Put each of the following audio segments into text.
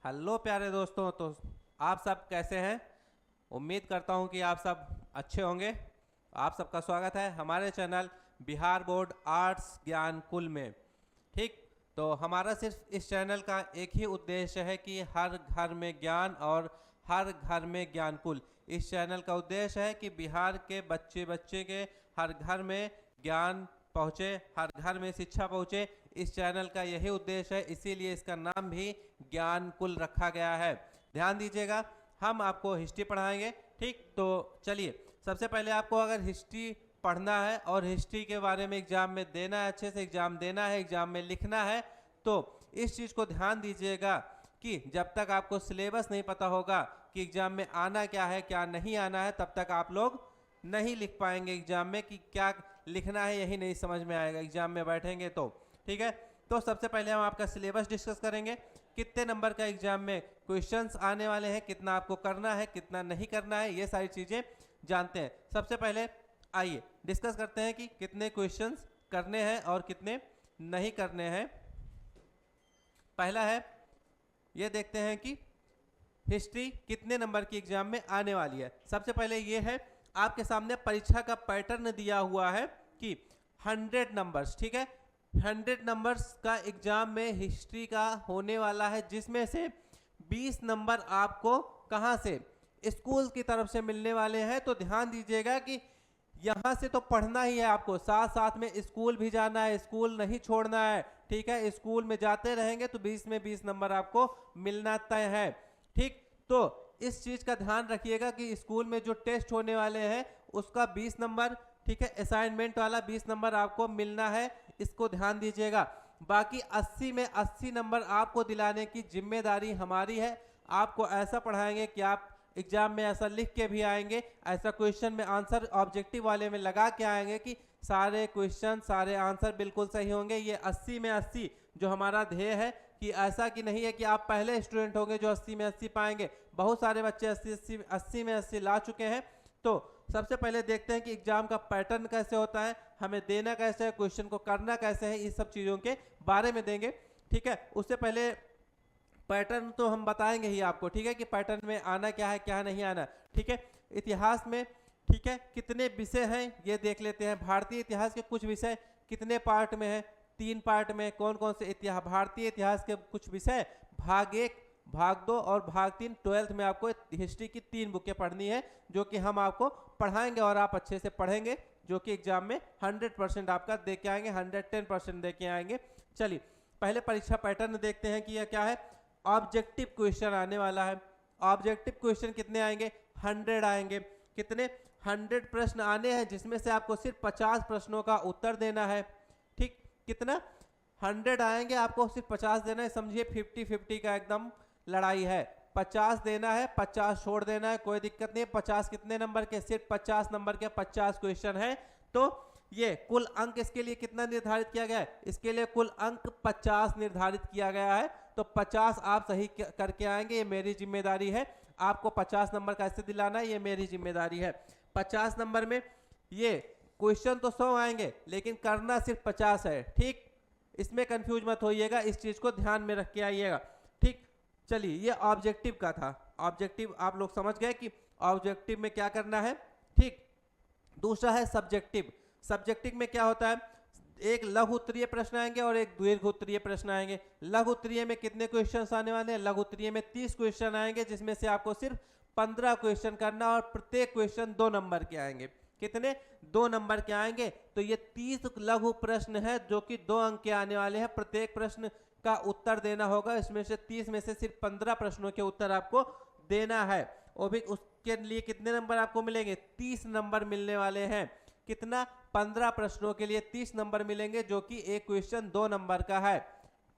Hello प्यारे दोस्तों। तो आप सब कैसे हैं? उम्मीद करता हूं कि आप सब अच्छे होंगे। आप सबका स्वागत है हमारे चैनल बिहार बोर्ड आर्ट्स ज्ञान कुल में। ठीक, तो हमारा सिर्फ इस चैनल का एक ही उद्देश्य है कि हर घर में ज्ञान और हर घर में ज्ञान कुल। इस चैनल का उद्देश्य है कि बिहार के बच्चे बच्चे के हर घर में ज्ञान पहुँचे, हर घर में शिक्षा पहुँचे। इस चैनल का यही उद्देश्य है, इसीलिए इसका नाम भी ज्ञान कुल रखा गया है। ध्यान दीजिएगा, हम आपको हिस्ट्री पढ़ाएंगे। ठीक, तो चलिए, सबसे पहले आपको अगर हिस्ट्री पढ़ना है और हिस्ट्री के बारे में एग्जाम में देना है, अच्छे से एग्जाम देना है, एग्जाम में लिखना है, तो इस चीज़ को ध्यान दीजिएगा कि जब तक आपको सिलेबस नहीं पता होगा कि एग्जाम में आना क्या है क्या नहीं आना है, तब तक आप लोग नहीं लिख पाएंगे एग्जाम में कि क्या लिखना है, यही नहीं समझ में आएगा एग्जाम में बैठेंगे तो। ठीक है, तो सबसे पहले हम आपका सिलेबस डिस्कस करेंगे, कितने नंबर का एग्जाम में क्वेश्चंस आने वाले हैं, कितना आपको करना है, कितना नहीं करना है, ये सारी चीज़ें जानते हैं। सबसे पहले आइए डिस्कस करते हैं कि कितने क्वेश्चंस करने हैं और कितने नहीं करने हैं। पहला है, ये देखते हैं कि हिस्ट्री कितने नंबर की एग्जाम में आने वाली है। सबसे पहले ये है, आपके सामने परीक्षा का पैटर्न दिया हुआ है कि 100 नंबर्स, ठीक है, 100 नंबर्स का एग्जाम में हिस्ट्री का होने वाला है, जिसमें से 20 नंबर आपको कहां से, स्कूल की तरफ से मिलने वाले हैं। तो ध्यान दीजिएगा कि यहां से तो पढ़ना ही है आपको, साथ साथ में स्कूल भी जाना है, स्कूल नहीं छोड़ना है। ठीक है, स्कूल में जाते रहेंगे तो 20 में 20 नंबर आपको मिलना तय है। ठीक, तो इस चीज का ध्यान रखिएगा कि स्कूल में जो टेस्ट होने वाले हैं उसका 20 नंबर, ठीक है, असाइनमेंट वाला 20 नंबर आपको मिलना है, इसको ध्यान दीजिएगा। बाकी 80 में 80 नंबर आपको दिलाने की जिम्मेदारी हमारी है। आपको ऐसा पढ़ाएंगे कि आप एग्जाम में ऐसा लिख के भी आएंगे, ऐसा क्वेश्चन में आंसर ऑब्जेक्टिव वाले में लगा के आएंगे कि सारे क्वेश्चन सारे आंसर बिल्कुल सही होंगे। ये 80 में 80 जो हमारा ध्येय है, कि ऐसा कि नहीं है कि आप पहले स्टूडेंट होंगे जो 80 में 80 पाएंगे, बहुत सारे बच्चे 80 में 80 ला चुके हैं। तो सबसे पहले देखते हैं कि एग्जाम का पैटर्न कैसे होता है, हमें देना कैसे है, क्वेश्चन को करना कैसे है, इस सब चीज़ों के बारे में देंगे। ठीक है, उससे पहले पैटर्न तो हम बताएंगे ही आपको, ठीक है, कि पैटर्न में आना क्या है क्या नहीं आना। ठीक है, इतिहास में, ठीक है, कितने विषय हैं ये देख लेते हैं। भारतीय इतिहास के कुछ विषय कितने पार्ट में है, 3 पार्ट में। कौन कौन से इतिहास, भारतीय इतिहास के कुछ विषय, भाग 1, भाग 2 और भाग 3। 12th में आपको हिस्ट्री की 3 बुकें पढ़नी है, जो कि हम आपको पढ़ाएंगे और आप अच्छे से पढ़ेंगे, जो कि एग्जाम में 100% आपका दे के आएंगे, 110% दे के आएंगे। चलिए, पहले परीक्षा पैटर्न देखते हैं कि यह क्या है। ऑब्जेक्टिव क्वेश्चन आने वाला है। ऑब्जेक्टिव क्वेश्चन कितने आएंगे, 100 आएंगे। कितने, 100 प्रश्न आने हैं, जिसमें से आपको सिर्फ 50 प्रश्नों का उत्तर देना है। ठीक, कितना, 100 आएंगे, आपको सिर्फ 50 देना है। समझिए 50-50 का एकदम लड़ाई है, 50 देना है, 50 छोड़ देना है, कोई दिक्कत नहीं है। 50 कितने नंबर के, सिर्फ 50 नंबर के 50 क्वेश्चन है। तो ये कुल अंक इसके लिए कितना निर्धारित किया गया है, इसके लिए कुल अंक 50 निर्धारित किया गया है। तो 50 आप सही करके आएंगे, ये मेरी जिम्मेदारी है। आपको 50 नंबर कैसे दिलाना है, ये मेरी जिम्मेदारी है। 50 नंबर में ये क्वेश्चन तो 100 आएंगे, लेकिन करना सिर्फ 50 है। ठीक, इसमें कंफ्यूज मत होइएगा, इस चीज को ध्यान में रख के आइएगा। ठीक, चलिए, ये ऑब्जेक्टिव का था। ऑब्जेक्टिव आप लोग समझ गए कि ऑब्जेक्टिव में क्या करना है। ठीक, दूसरा है सब्जेक्टिव। सब्जेक्टिव में क्या होता है, एक लघु उत्तरीय प्रश्न आएंगे और एक दीर्घ उत्तरीय प्रश्न आएंगे। लघु उत्तरीय में कितने क्वेश्चंस आने वाले हैं, लघु उत्तरीय में 30 क्वेश्चन आएंगे, जिसमें से आपको सिर्फ 15 क्वेश्चन करना और प्रत्येक क्वेश्चन 2 नंबर के आएंगे। कितने, 2 नंबर के आएंगे। तो ये 30 लघु प्रश्न है जो कि 2 अंक के आने वाले हैं। प्रत्येक प्रश्न का उत्तर देना होगा, इसमें से 30 में से सिर्फ 15 प्रश्नों के उत्तर आपको देना है। वो भी उसके लिए कितने नंबर आपको मिलेंगे, 30 नंबर मिलने वाले हैं। कितना, 15 प्रश्नों के लिए 30 नंबर मिलेंगे, जो कि एक क्वेश्चन 2 नंबर का है।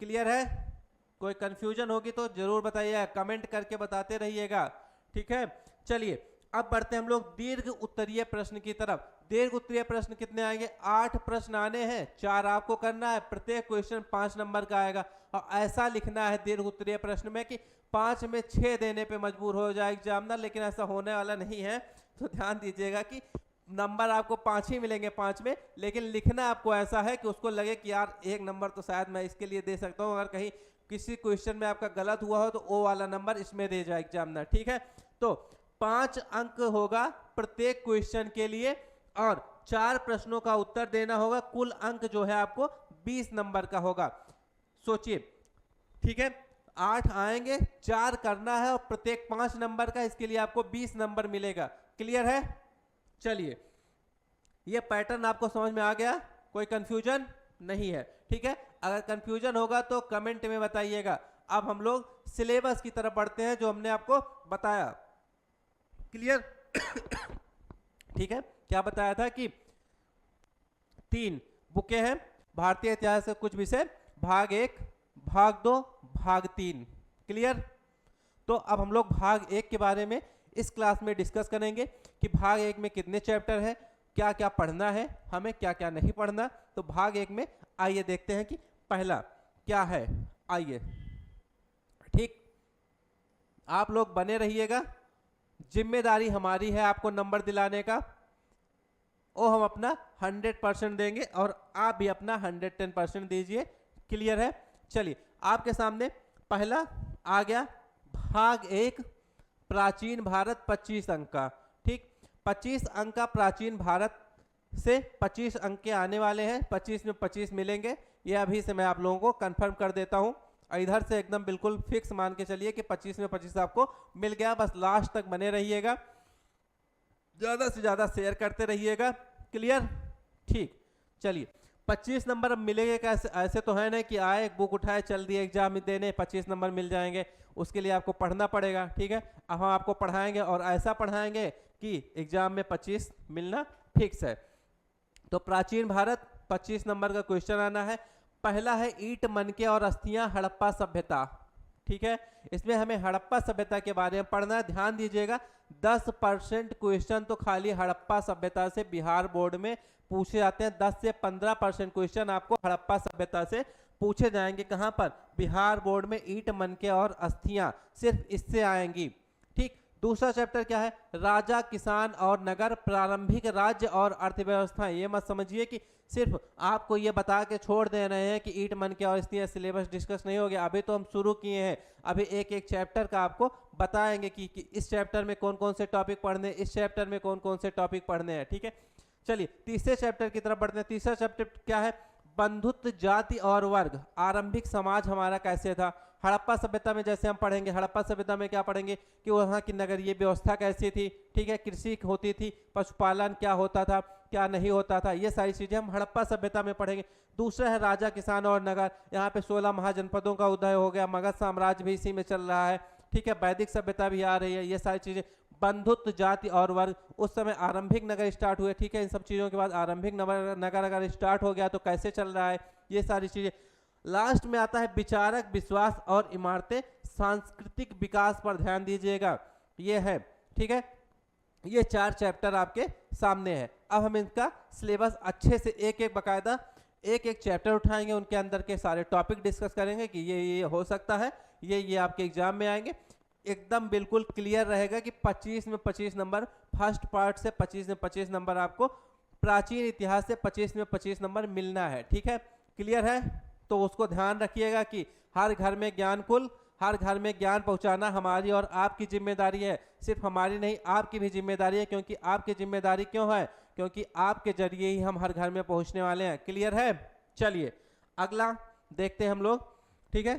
क्लियर है? कोई कंफ्यूजन होगी तो जरूर बताइएगा, कमेंट करके बताते रहिएगा। ठीक है, चलिए अब बढ़ते हैं हम लोग दीर्घ उत्तरीय प्रश्न की तरफ। दीर्घ उत्तरीय प्रश्न कितने आएंगे, 8 प्रश्न आने हैं, 4 आपको करना है, प्रत्येक क्वेश्चन 5 नंबर का आएगा। और ऐसा लिखना है दीर्घ उत्तरीय प्रश्न में कि 5 में 6 देने पे मजबूर हो जाए एग्जामिनर, लेकिन ऐसा होने वाला नहीं है। तो ध्यान दीजिएगा कि नंबर आपको 5 ही मिलेंगे 5 में, लेकिन लिखना आपको ऐसा है कि उसको लगे कि यार 1 नंबर तो शायद मैं इसके लिए दे सकता हूँ, अगर कहीं किसी क्वेश्चन में आपका गलत हुआ हो तो वो वाला नंबर इसमें दे जाए एग्जामिनर, ठीक है। तो 5 अंक होगा प्रत्येक क्वेश्चन के लिए और 4 प्रश्नों का उत्तर देना होगा। कुल अंक जो है आपको 20 नंबर का होगा। सोचिए, ठीक है, 8 आएंगे, 4 करना है और प्रत्येक 5 नंबर का, इसके लिए आपको 20 नंबर मिलेगा। क्लियर है? चलिए, ये पैटर्न आपको समझ में आ गया? कोई कंफ्यूजन नहीं है, ठीक है। अगर कंफ्यूजन होगा तो कमेंट में बताइएगा। अब हम लोग सिलेबस की तरफ बढ़ते हैं जो हमने आपको बताया। क्लियर? ठीक है, क्या बताया था कि 3 बुकें हैं, भारतीय इतिहास के कुछ विषय, भाग 1, भाग 2, भाग 3। क्लियर? तो अब हम लोग भाग 1 के बारे में इस क्लास में डिस्कस करेंगे कि भाग 1 में कितने चैप्टर है, क्या क्या पढ़ना है, हमें क्या क्या नहीं पढ़ना। तो भाग 1 में आइए देखते हैं कि पहला क्या है। आइए, ठीक, आप लोग बने रहिएगा, जिम्मेदारी हमारी है आपको नंबर दिलाने का, और हम अपना 100% देंगे और आप भी अपना 110% दीजिए। क्लियर है? चलिए, आपके सामने पहला आ गया भाग 1, प्राचीन भारत, 25 अंक का। ठीक, 25 अंक का प्राचीन भारत से 25 अंक के आने वाले हैं। 25 में 25 मिलेंगे, ये अभी से मैं आप लोगों को कंफर्म कर देता हूं। इधर से एकदम बिल्कुल फिक्स मान के चलिए कि 25 में 25 आपको मिल गया। बस लास्ट तक बने रहिएगा, ज्यादा से ज्यादा शेयर करते रहिएगा। क्लियर? ठीक, चलिए, 25 नंबर अब मिलेंगे कैसे? ऐसे तो है ना कि आए, एक बुक उठाए, चल दिए एग्जाम देने, 25 नंबर मिल जाएंगे। उसके लिए आपको पढ़ना पड़ेगा, ठीक है। अब हम आपको पढ़ाएंगे और ऐसा पढ़ाएंगे कि एग्जाम में 25 मिलना फिक्स है। तो प्राचीन भारत 25 नंबर का क्वेश्चन आना है। पहला है ईंट, मनके और अस्थियां, हड़प्पा सभ्यता। ठीक है, इसमें हमें हड़प्पा सभ्यता के बारे में पढ़ना है। ध्यान दीजिएगा, 10% क्वेश्चन तो खाली हड़प्पा सभ्यता से बिहार बोर्ड में पूछे जाते हैं। 10 से 15% क्वेश्चन आपको हड़प्पा सभ्यता से पूछे जाएंगे। कहां पर? बिहार बोर्ड में ईंट, मनके और अस्थियां, सिर्फ इससे आएंगी। ठीक, दूसरा चैप्टर क्या है? राजा, किसान और नगर, प्रारंभिक राज्य और अर्थव्यवस्था। ये मत समझिए कि सिर्फ आपको ये बता के छोड़ दे रहे हैं कि ईंट, मनके और अस्थियां, सिलेबस डिस्कस नहीं हो गया। अभी तो हम शुरू किए हैं, अभी एक एक चैप्टर का आपको बताएंगे कि इस चैप्टर में कौन कौन से टॉपिक पढ़ने, इस चैप्टर में कौन कौन से टॉपिक पढ़ने हैं। ठीक है, चलिए तीसरे चैप्टर की तरफ बढ़ते हैं। तीसरा चैप्टर क्या है? बंधुत्व, जाति और वर्ग, आरंभिक समाज हमारा कैसे था। हड़प्पा सभ्यता में जैसे हम पढ़ेंगे, हड़प्पा सभ्यता में क्या पढ़ेंगे कि वहाँ की नगरीय व्यवस्था कैसी थी, ठीक है, कृषि होती थी, पशुपालन क्या होता था, क्या नहीं होता था, ये सारी चीजें हम हड़प्पा सभ्यता में पढ़ेंगे। दूसरा है राजा, किसान और नगर। यहाँ पे 16 महाजनपदों का उदय हो गया, मगध साम्राज्य भी इसी में चल रहा है। ठीक है, वैदिक सभ्यता भी आ रही है, ये सारी चीजें। बंधुत्व, जाति और वर्ग, उस समय आरंभिक नगर स्टार्ट हुए। ठीक है, इन सब चीजों के बाद आरंभिक नगर अगर स्टार्ट हो गया तो कैसे चल रहा है, ये सारी चीजें। लास्ट में आता है विचारक, विश्वास और इमारतें, सांस्कृतिक विकास पर ध्यान दीजिएगा, ये है। ठीक है, ये 4 चैप्टर आपके सामने है। अब हम इनका सिलेबस अच्छे से एक एक बकायदा एक एक चैप्टर उठाएंगे, उनके अंदर के सारे टॉपिक डिस्कस करेंगे कि ये हो सकता है, ये आपके एग्जाम में आएंगे। एकदम बिल्कुल क्लियर रहेगा कि 25 में 25 नंबर, फर्स्ट पार्ट से 25 में 25 नंबर आपको, प्राचीन इतिहास से 25 में 25 नंबर मिलना है। ठीक है, क्लियर है? तो उसको ध्यान रखिएगा कि हर घर में ज्ञान कुल, हर घर में ज्ञान पहुंचाना हमारी और आपकी जिम्मेदारी है। सिर्फ हमारी नहीं, आपकी भी जिम्मेदारी है। क्योंकि आपकी जिम्मेदारी क्यों है? क्योंकि आपके जरिए ही हम हर घर में पहुंचने वाले हैं। क्लियर है? चलिए अगला देखते हैं हम लोग। ठीक है,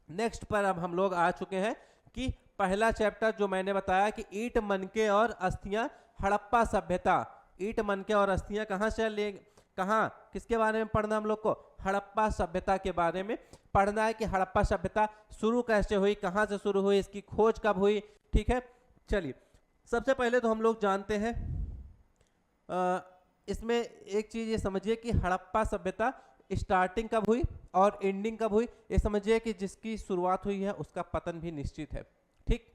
नेक्स्ट पर अब हम लोग आ चुके हैं कि पहला चैप्टर जो मैंने बताया कि ईंट, मनके और अस्थियां, हड़प्पा सभ्यता। ईंट, मनके और अस्थियां कहाँ से ले, कहाँ, किसके बारे में पढ़ना हम लोग को? हड़प्पा सभ्यता के बारे में पढ़ना है कि हड़प्पा सभ्यता शुरू कैसे हुई, कहाँ से शुरू हुई, इसकी खोज कब हुई। ठीक है, चलिए सबसे पहले तो हम लोग जानते हैं, इसमें एक चीज ये समझिए कि हड़प्पा सभ्यता स्टार्टिंग कब हुई और एंडिंग कब हुई। ये समझिए कि जिसकी शुरुआत हुई है उसका पतन भी निश्चित है। ठीक,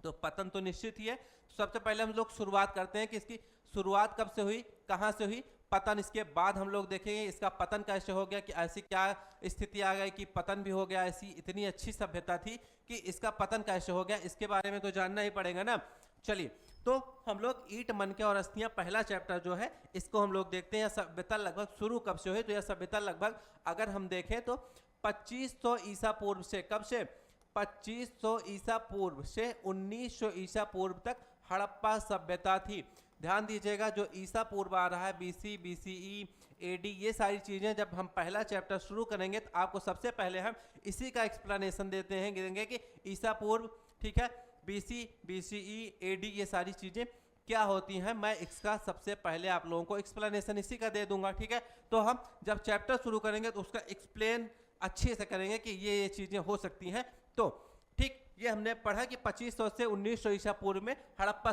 तो पतन तो निश्चित ही है। सबसे पहले हम लोग शुरुआत करते हैं कि इसकी शुरुआत कब से हुई, कहां से हुई, पतन। इसके बाद हम लोग देखेंगे इसका पतन कैसे हो गया, कि ऐसी क्या स्थिति आ गई कि पतन भी हो गया, ऐसी इतनी अच्छी सभ्यता थी कि इसका पतन कैसे हो गया, इसके बारे में तो जानना ही पड़ेगा ना। चलिए, तो हम लोग ईंट, मनके और अस्थियां, पहला चैप्टर जो है इसको हम लोग देखते हैं। सभ्यता लगभग शुरू कब से हुई, तो यह सभ्यता लगभग अगर हम देखें तो 2500 ईसा पूर्व से, कब से, 2500 ईसा पूर्व से 1900 ईसा पूर्व तक हड़प्पा सभ्यता थी। ध्यान दीजिएगा, जो ईसा पूर्व आ रहा है, बीसी, बीसीई, एडी, ये सारी चीजें जब हम पहला चैप्टर शुरू करेंगे तो आपको सबसे पहले हम इसी का एक्सप्लेनेशन देते हैं, देंगे कि ईसा पूर्व, ठीक है, बीसी, बीसीई, एडी, ये सारी चीजें क्या होती हैं। मैं इसका सबसे पहले आप लोगों को एक्सप्लेनेशन इसी का दे दूंगा, ठीक है। तो हम जब चैप्टर शुरू करेंगे तो उसका एक्सप्लेन अच्छे से करेंगे कि ये चीजें हो सकती हैं। तो ठीक, ये हमने पढ़ा कि 2500 से 1900 ईसा पूर्व में हड़प्पा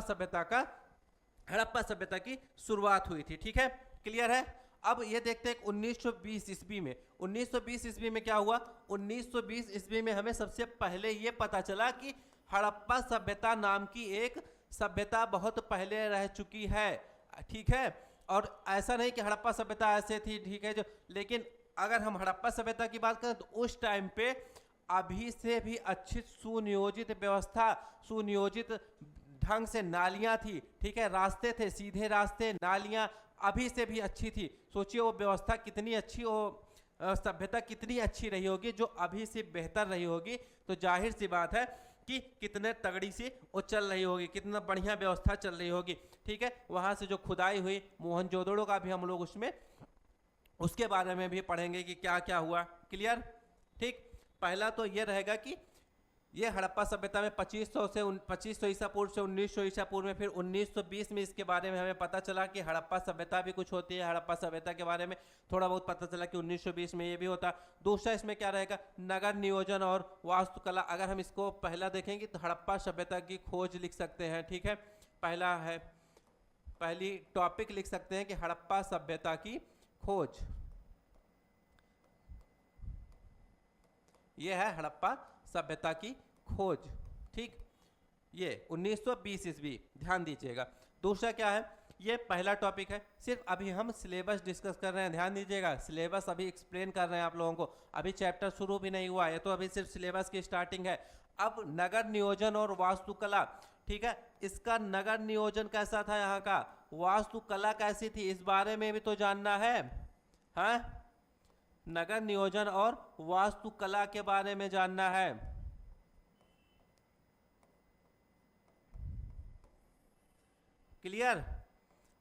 सभ्यता की शुरुआत हुई थी, ठीक है, क्लियर है। अब ये देखते हैं 1920 ईस्वी में, 1920 ईस्वी में क्या हुआ। 1920 ईस्वी में हमें सबसे पहले ये पता चला कि हड़प्पा सभ्यता नाम की एक सभ्यता बहुत पहले रह चुकी है, ठीक है। और ऐसा नहीं कि हड़प्पा सभ्यता ऐसे थी, ठीक है, जो, लेकिन अगर हम हड़प्पा सभ्यता की बात करें तो उस टाइम पे अभी से भी अच्छी सुनियोजित व्यवस्था, सुनियोजित ढंग से नालियां थी, ठीक है, रास्ते थे, सीधे रास्ते, नालियां अभी से भी अच्छी थी। सोचिए वो व्यवस्था कितनी अच्छी, वो सभ्यता कितनी अच्छी रही होगी, जो अभी से बेहतर रही होगी। तो जाहिर सी बात है कि कितने तगड़ी सी वो चल रही होगी, कितना बढ़िया व्यवस्था चल रही होगी, ठीक है। वहां से जो खुदाई हुई मोहनजोदड़ो का भी हम लोग उसके बारे में भी पढ़ेंगे कि क्या क्या हुआ, क्लियर, ठीक। पहला तो ये रहेगा कि ये हड़प्पा सभ्यता में 2500 ईसा पूर्व से 1900 ईसा पूर्व में, फिर 1920 में इसके बारे में हमें पता चला कि हड़प्पा सभ्यता भी कुछ होती है। हड़प्पा सभ्यता के बारे में थोड़ा बहुत पता चला कि 1920 में ये भी होता। दूसरा इसमें क्या रहेगा, नगर नियोजन और वास्तुकला। अगर हम इसको पहला देखेंगे तो हड़प्पा सभ्यता की खोज लिख सकते हैं, ठीक है, पहला है, पहली टॉपिक लिख सकते हैं कि हड़प्पा सभ्यता की खोज, ये है हड़प्पा सभ्यता की खोज, ठीक, ये 1920 ईस्वी, ध्यान दीजिएगा। दूसरा क्या है, ये पहला टॉपिक है, सिर्फ अभी हम सिलेबस डिस्कस कर रहे हैं, ध्यान दीजिएगा, सिलेबस अभी एक्सप्लेन कर रहे हैं आप लोगों को, अभी चैप्टर शुरू भी नहीं हुआ है, तो अभी सिर्फ सिलेबस की स्टार्टिंग है। अब नगर नियोजन और वास्तुकला, ठीक है, इसका नगर नियोजन कैसा था, यहाँ का वास्तुकला कैसी थी, इस बारे में भी तो जानना है, हाँ, नगर नियोजन और वास्तुकला के बारे में जानना है। क्लियर।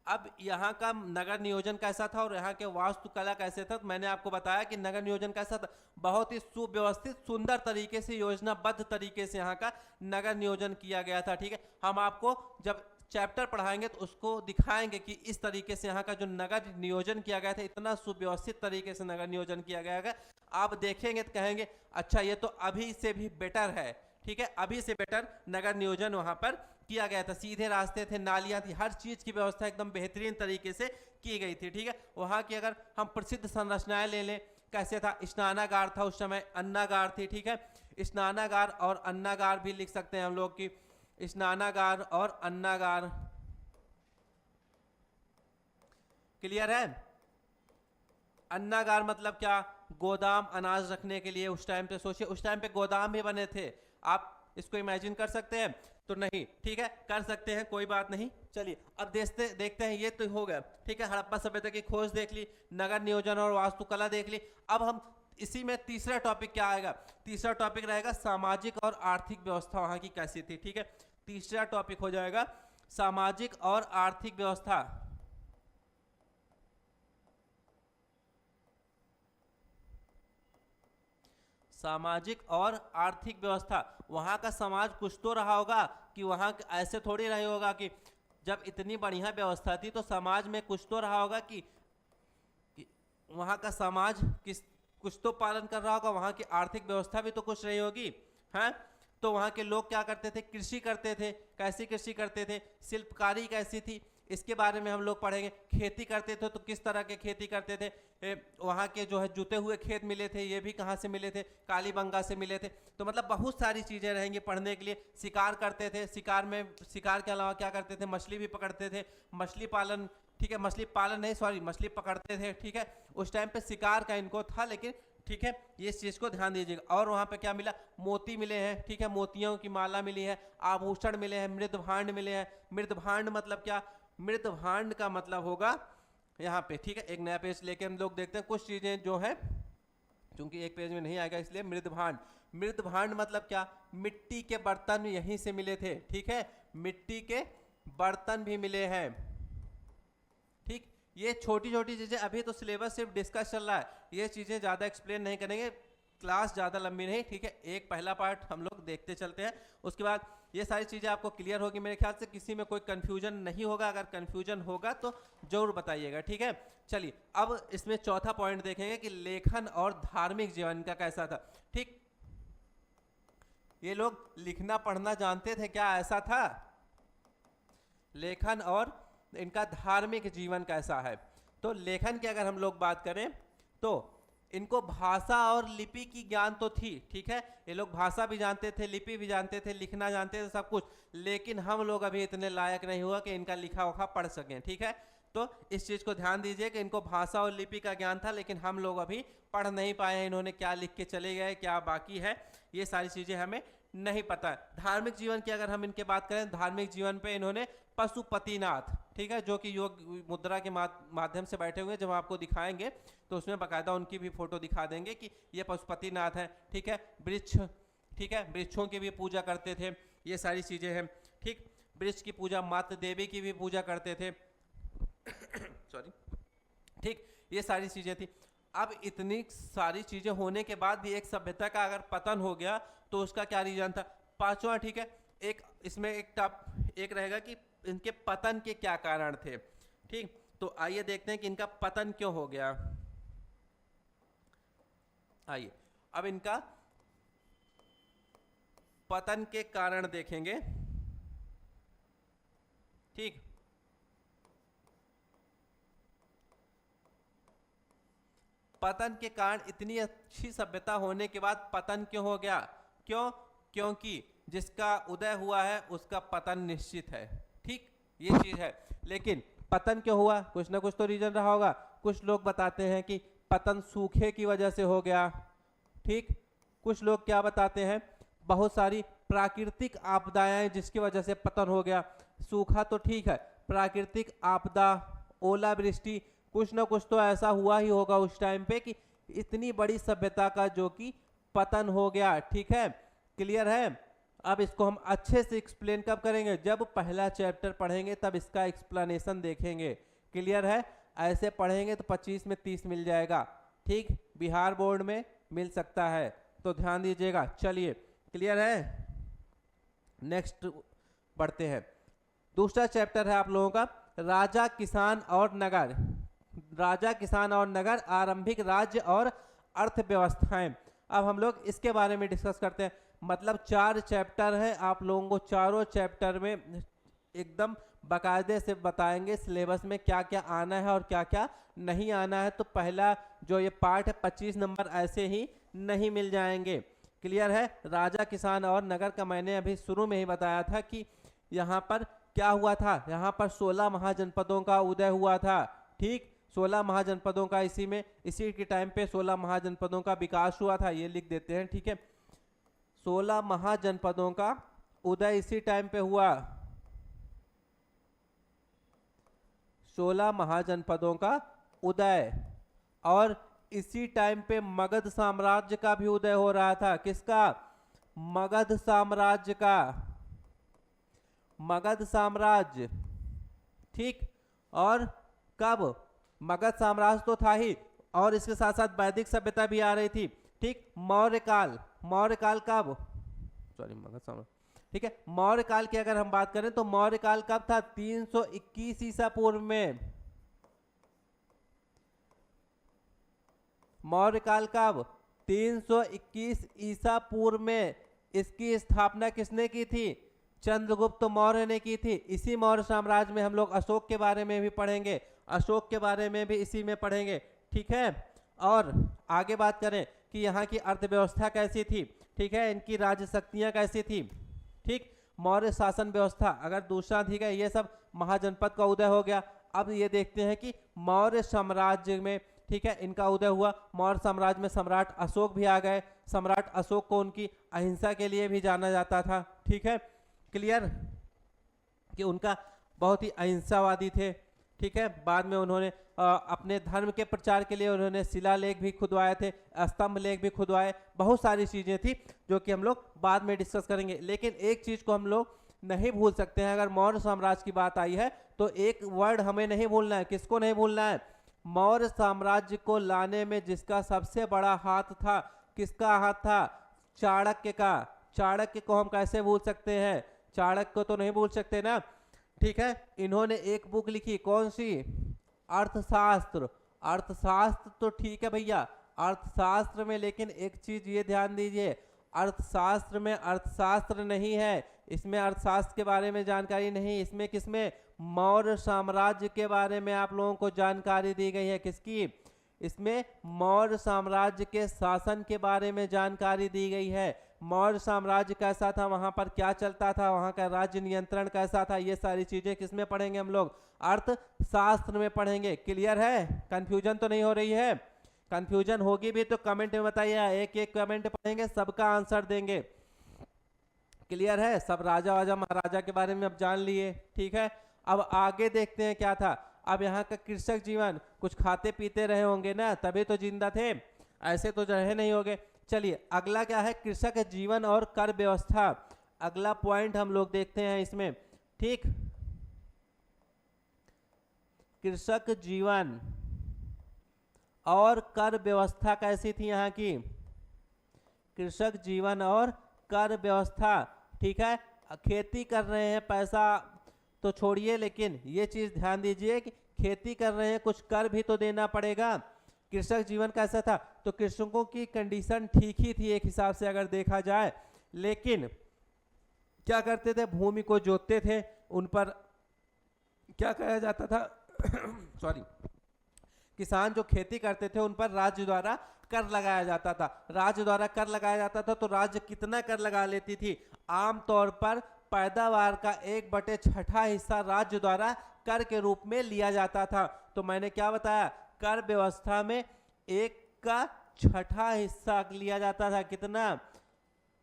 अब यहाँ का नगर नियोजन कैसा था और यहाँ के वास्तुकला कैसे था, तो मैंने आपको बताया कि नगर नियोजन कैसा था, बहुत ही सुव्यवस्थित, सुंदर तरीके से, योजनाबद्ध तरीके से यहाँ का नगर नियोजन किया गया था, ठीक है। हम आपको जब चैप्टर पढ़ाएंगे तो उसको दिखाएंगे कि इस तरीके से यहाँ का जो नगर नियोजन किया गया था, इतना सुव्यवस्थित तरीके से नगर नियोजन किया गया है, आप देखेंगे तो कहेंगे अच्छा ये तो अभी से भी बेटर है, ठीक है, अभी से बेटर नगर नियोजन वहाँ पर किया गया था। सीधे रास्ते थे, नालियाँ थी, हर चीज़ की व्यवस्था एकदम बेहतरीन तरीके से की गई थी, ठीक है। वहाँ की अगर हम प्रसिद्ध संरचनाएं ले लें, कैसे था, स्नानागार था उस समय, अन्नागार थी, ठीक है, स्नानागार और अन्नागार भी लिख सकते हैं हम लोग की, स्नानागार और अन्नागार, क्लियर है। अन्नागार मतलब क्या, गोदाम, अनाज रखने के लिए। उस टाइम पे सोचिए, उस टाइम पे गोदाम भी बने थे, आप इसको इमेजिन कर सकते हैं, तो नहीं, ठीक है, कर सकते हैं, कोई बात नहीं। चलिए अब देखते हैं, ये तो हो गया, ठीक है, हड़प्पा सभ्यता की खोज देख ली, नगर नियोजन और वास्तुकला देख ली। अब हम इसी में तीसरा टॉपिक क्या आएगा, तीसरा टॉपिक रहेगा सामाजिक और आर्थिक व्यवस्था वहां की कैसी थी, ठीक है। तीसरा टॉपिक हो जाएगा सामाजिक और आर्थिक व्यवस्था। सामाजिक और आर्थिक व्यवस्था, वहां का समाज कुछ तो रहा होगा कि वहां ऐसे थोड़ी रहे होगा कि जब इतनी बढ़िया व्यवस्था थी तो समाज में कुछ तो रहा होगा कि वहां का समाज कुछ तो पालन कर रहा होगा, वहां की आर्थिक व्यवस्था भी तो कुछ रही होगी, हैं। तो वहाँ के लोग क्या करते थे, कृषि करते थे, कैसी कृषि करते थे, शिल्पकारी कैसी थी, इसके बारे में हम लोग पढ़ेंगे। खेती करते थे तो किस तरह के खेती करते थे, वहाँ के जो है जुते हुए खेत मिले थे, ये भी कहाँ से मिले थे, कालीबंगा से मिले थे। तो मतलब बहुत सारी चीज़ें रहेंगी पढ़ने के लिए। शिकार करते थे, शिकार के अलावा क्या करते थे, मछली भी पकड़ते थे, मछली पालन, ठीक है, मछली पालन नहीं, सॉरी, मछली पकड़ते थे, ठीक है। उस टाइम पे शिकार का इनको था, लेकिन ठीक है, ये इस चीज को ध्यान दीजिएगा। और वहां पे क्या मिला, मोती मिले हैं, ठीक है, मोतियों की माला मिली है, आभूषण मिले हैं, मृद भांड मिले हैं। मृद भांड मतलब क्या, मृद भांड का मतलब होगा यहाँ पे, ठीक है, एक नया पेज लेके हम लोग देखते हैं कुछ चीजें जो है क्योंकि एक पेज में नहीं आएगा इसलिए मृदभांड। मृदभांड मतलब क्या, मिट्टी के बर्तन यहीं से मिले थे, ठीक है, मिट्टी के बर्तन भी मिले हैं। ठीक, ये छोटी छोटी चीजें, अभी तो सिलेबस सिर्फ डिस्कस चल रहा है, ये चीजें ज्यादा एक्सप्लेन नहीं करेंगे, क्लास ज्यादा लंबी नहीं, ठीक है, एक पहला पार्ट हम लोग देखते चलते हैं, उसके बाद ये सारी चीजें आपको क्लियर होगी मेरे ख्याल से, किसी में कोई कंफ्यूजन नहीं होगा, अगर कंफ्यूजन होगा तो जरूर बताइएगा, ठीक है। चलिए अब इसमें चौथा पॉइंट देखेंगे कि लेखन और धार्मिक जीवन का कैसा था। ठीक, ये लोग लिखना पढ़ना जानते थे क्या, ऐसा था? लेखन और इनका धार्मिक जीवन कैसा है? तो लेखन की अगर हम लोग बात करें तो इनको भाषा और लिपि की ज्ञान तो थी, ठीक है, ये लोग भाषा भी जानते थे, लिपि भी जानते थे, लिखना जानते थे, सब कुछ, लेकिन हम लोग अभी इतने लायक नहीं हुआ कि इनका लिखा उखा पढ़ सकें, ठीक है। तो इस चीज को ध्यान दीजिए कि इनको भाषा और लिपि का ज्ञान था, लेकिन हम लोग अभी पढ़ नहीं पाए हैं, इन्होंने क्या लिख के चले गए, क्या बाकी है, ये सारी चीजें हमें नहीं पता है। धार्मिक जीवन की अगर हम इनके बात करें, धार्मिक जीवन पे इन्होंने पशुपतिनाथ, ठीक है, जो कि योग मुद्रा के माध्यम से बैठे हुए, जब आपको दिखाएंगे तो उसमें बाकायदा उनकी भी फोटो दिखा देंगे कि ये पशुपतिनाथ है, ठीक है। वृक्ष, ठीक है, वृक्षों की भी पूजा करते थे, ये सारी चीजें हैं, ठीक। वृक्ष की पूजा, मातृ देवी की भी पूजा करते थे सॉरी, ठीक, ये सारी चीजें थी। अब इतनी सारी चीजें होने के बाद भी एक सभ्यता का अगर पतन हो गया तो उसका क्या रीजन था? पांचवा, ठीक है, एक इसमें एक रहेगा कि इनके पतन के क्या कारण थे, ठीक। तो आइए देखते हैं कि इनका पतन क्यों हो गया। आइए अब इनका पतन के कारण देखेंगे, ठीक। पतन के कारण, इतनी अच्छी सभ्यता होने के बाद पतन क्यों हो गया? क्यों? क्योंकि जिसका उदय हुआ है उसका पतन निश्चित है, ठीक, ये चीज है। लेकिन पतन क्यों हुआ? कुछ ना कुछ तो रीजन रहा होगा। कुछ लोग बताते हैं कि पतन सूखे की वजह से हो गया, ठीक। कुछ लोग क्या बताते हैं, बहुत सारी प्राकृतिक आपदाएं जिसकी वजह से पतन हो गया। सूखा तो ठीक है, प्राकृतिक आपदा, ओलावृष्टि, कुछ ना कुछ तो ऐसा हुआ ही होगा उस टाइम पे कि इतनी बड़ी सभ्यता का जो कि पतन हो गया, ठीक है, क्लियर है। अब इसको हम अच्छे से एक्सप्लेन कब करेंगे? जब पहला चैप्टर पढ़ेंगे तब इसका एक्सप्लेनेशन देखेंगे, क्लियर है। ऐसे पढ़ेंगे तो 25 में 30 मिल जाएगा, ठीक, बिहार बोर्ड में मिल सकता है, तो ध्यान दीजिएगा। चलिए, क्लियर है, नेक्स्ट पढ़ते हैं। दूसरा चैप्टर है आप लोगों का राजा, किसान और नगर। राजा, किसान और नगर, आरंभिक राज्य और अर्थव्यवस्थाएं। अब हम लोग इसके बारे में डिस्कस करते हैं। मतलब 4 चैप्टर है, आप लोगों को चारों चैप्टर में एकदम बाकायदे से बताएंगे सिलेबस में क्या क्या आना है और क्या क्या नहीं आना है। तो पहला जो ये पार्ट है 25 नंबर ऐसे ही नहीं मिल जाएंगे, क्लियर है। राजा, किसान और नगर का मैंने अभी शुरू में ही बताया था कि यहाँ पर क्या हुआ था, यहाँ पर 16 महाजनपदों का उदय हुआ था, ठीक, 16 महाजनपदों का इसी के टाइम पे 16 महाजनपदों का विकास हुआ था, ये लिख देते हैं, ठीक है। 16 महाजनपदों का उदय इसी टाइम पे हुआ, 16 महाजनपदों का उदय, और इसी टाइम पे मगध साम्राज्य का भी उदय हो रहा था। किसका? मगध साम्राज्य का, मगध साम्राज्य, ठीक। और कब? मगध साम्राज्य तो था ही, और इसके साथ साथ वैदिक सभ्यता भी आ रही थी, ठीक। मौर्य काल, मौर्य काल कब? सॉरी, मगध साम्राज्य, ठीक है। मौर्य काल की अगर हम बात करें तो मौर्य काल कब था? 321 ईसा पूर्व में। मौर्य काल कब? 321 ईसा पूर्व में। इसकी स्थापना किसने की थी? चंद्रगुप्त मौर्य ने की थी। इसी मौर्य साम्राज्य में हम लोग अशोक के बारे में भी पढ़ेंगे, अशोक के बारे में भी इसी में पढ़ेंगे, ठीक है। और आगे बात करें कि यहाँ की अर्थव्यवस्था कैसी थी, ठीक है, इनकी राज्य शक्तियाँ कैसी थी, ठीक। मौर्य शासन व्यवस्था, अगर दूसरा, ठीक है, ये सब महाजनपद का उदय हो गया। अब ये देखते हैं कि मौर्य साम्राज्य में, ठीक है, इनका उदय हुआ। मौर्य साम्राज्य में सम्राट अशोक भी आ गए। सम्राट अशोक को उनकी अहिंसा के लिए भी जाना जाता था, ठीक है, क्लियर, कि उनका बहुत ही अहिंसावादी थे, ठीक है। बाद में उन्होंने अपने धर्म के प्रचार के लिए उन्होंने शिलालेख भी खुदवाए थे, स्तंभ लेख भी खुदवाए, बहुत सारी चीजें थी जो कि हम लोग बाद में डिस्कस करेंगे। लेकिन एक चीज को हम लोग नहीं भूल सकते हैं, अगर मौर्य साम्राज्य की बात आई है तो एक वर्ड हमें नहीं भूलना है। किसको नहीं भूलना है? मौर्य साम्राज्य को लाने में जिसका सबसे बड़ा हाथ था, किसका हाथ था? चाणक्य का। चाणक्य को हम कैसे भूल सकते हैं? चाणक्य को तो नहीं भूल सकते ना, ठीक है। इन्होंने एक बुक लिखी, कौन सी? अर्थशास्त्र। अर्थशास्त्र तो ठीक है भैया, अर्थशास्त्र में लेकिन एक चीज ये ध्यान दीजिए, अर्थशास्त्र में अर्थशास्त्र नहीं है, इसमें अर्थशास्त्र के बारे में जानकारी नहीं, इसमें किसमें? मौर्य साम्राज्य के बारे में आप लोगों को जानकारी दी गई है। किसकी? इसमें मौर्य साम्राज्य के शासन के बारे में जानकारी दी गई है। मौर्य साम्राज्य कैसा था, वहां पर क्या चलता था, वहां का राज्य नियंत्रण कैसा था, ये सारी चीजें किसमें पढ़ेंगे हम लोग? अर्थशास्त्र में पढ़ेंगे। क्लियर है? कंफ्यूजन तो नहीं हो रही है? कंफ्यूजन होगी भी तो कमेंट में बताइए, एक एक कमेंट पढ़ेंगे, सबका आंसर देंगे। क्लियर है? सब राजा वाजा महाराजा के बारे में अब जान लिए, ठीक है। अब आगे देखते हैं क्या था। अब यहाँ का कृषक जीवन, कुछ खाते पीते रहे होंगे ना, तभी तो जिंदा थे, ऐसे तो रहे नहीं होंगे। चलिए अगला क्या है? कृषक जीवन और कर व्यवस्था। अगला पॉइंट हम लोग देखते हैं इसमें, ठीक। कृषक जीवन और कर व्यवस्था कैसी थी यहाँ की? कृषक जीवन और कर व्यवस्था, ठीक है। खेती कर रहे हैं, पैसा तो छोड़िए, लेकिन ये चीज ध्यान दीजिए कि खेती कर रहे हैं, कुछ कर भी तो देना पड़ेगा। कृषक जीवन कैसा था? तो कृषकों की कंडीशन ठीक ही थी एक हिसाब से अगर देखा जाए, लेकिन क्या करते थे? भूमि को जोतते थे, उन पर क्या कहा जाता था सॉरी, किसान जो खेती करते थे उन पर राज्य द्वारा कर लगाया जाता था। राज्य द्वारा कर लगाया जाता था तो राज्य कितना कर लगा लेती थी? आमतौर पर पैदावार का 1/6 हिस्सा राज्य द्वारा कर के रूप में लिया जाता था। तो मैंने क्या बताया? कर व्यवस्था में 1/6 हिस्सा लिया जाता था। कितना?